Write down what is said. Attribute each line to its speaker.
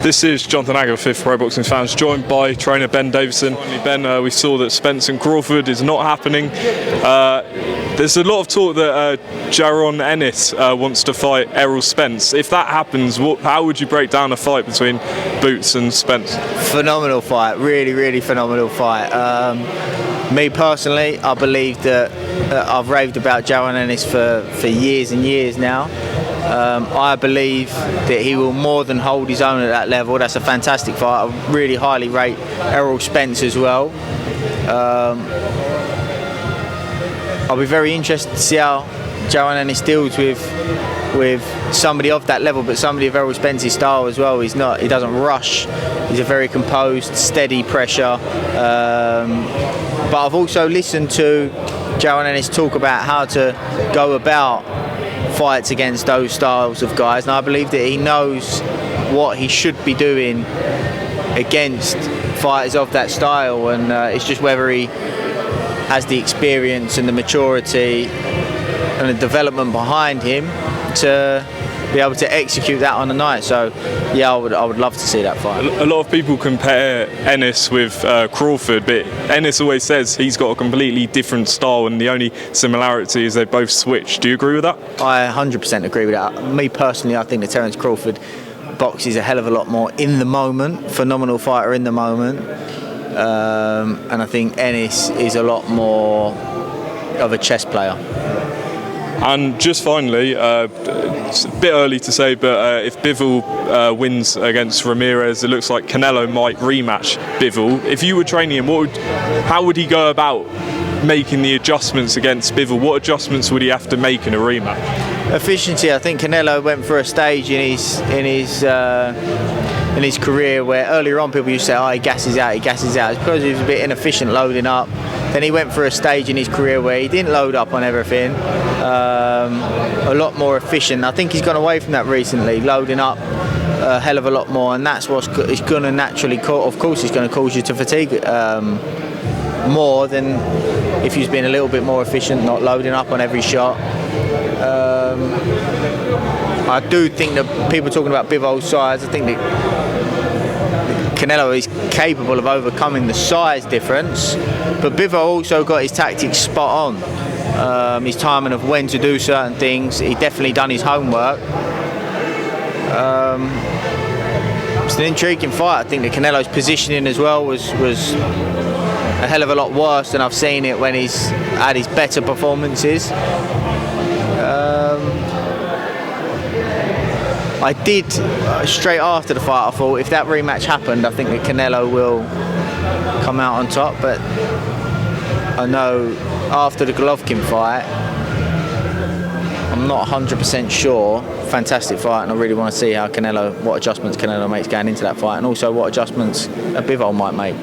Speaker 1: This is Jonathan Agger, Fifth Pro Boxing Fans, joined by trainer Ben Davison. Ben, we saw that Spence and Crawford is not happening. There's a lot of talk that Jaron Ennis wants to fight Errol Spence. If that happens, how would you break down a fight between Boots and Spence?
Speaker 2: Phenomenal fight, really phenomenal fight. Me personally, I believe that I've raved about Jaron Ennis for years and years now. I believe that he will more than hold his own at that level. That's a fantastic fight. I really highly rate Errol Spence as well. I'll be very interested to see how Jaron Ennis deals with somebody of that level, but somebody of Errol Spence's style as well. He doesn't rush. He's a very composed, steady pressure. But I've also listened to Jaron Ennis talk about how to go about fights against those styles of guys, and I believe that he knows what he should be doing against fighters of that style, and it's just whether he has the experience and the maturity and the development behind him to be able to execute that on the night. So yeah, I would love to see that fight.
Speaker 1: A lot of people compare Ennis with Crawford, but Ennis always says he's got a completely different style and the only similarity is they both switch. Do you agree with that?
Speaker 2: I 100% agree with that. Me personally, I think that Terence Crawford boxes a hell of a lot more in the moment, phenomenal fighter in the moment, and I think Ennis is a lot more of a chess player.
Speaker 1: And just finally, it's a bit early to say, but if Bivol wins against Ramirez, it looks like Canelo might rematch Bivol. If you were training him, how would he go about making the adjustments against Bivol? What adjustments would he have to make in a rematch? Efficiency.
Speaker 2: I think Canelo went for a stage in his career where earlier on people used to say, oh, he gasses out. It's because he was a bit inefficient loading up. Then he went for a stage in his career where he didn't load up on everything, a lot more efficient. I think he's gone away from that recently, loading up a hell of a lot more, and that's what's going to naturally, of course, it's going to cause you to fatigue more than if you've been a little bit more efficient, not loading up on every shot. I do think that people talking about Bivol's size, I think that Canelo is capable of overcoming the size difference, but Bivol also got his tactics spot on. His timing of when to do certain things, he definitely done his homework. It's an intriguing fight. I think that Canelo's positioning as well was a hell of a lot worse than I've seen it when he's had his better performances. I did, straight after the fight, I thought if that rematch happened, I think that Canelo will come out on top, but I know after the Golovkin fight, I'm not 100% sure. Fantastic fight, and I really want to see how what adjustments Canelo makes going into that fight, and also what adjustments Bivol might make.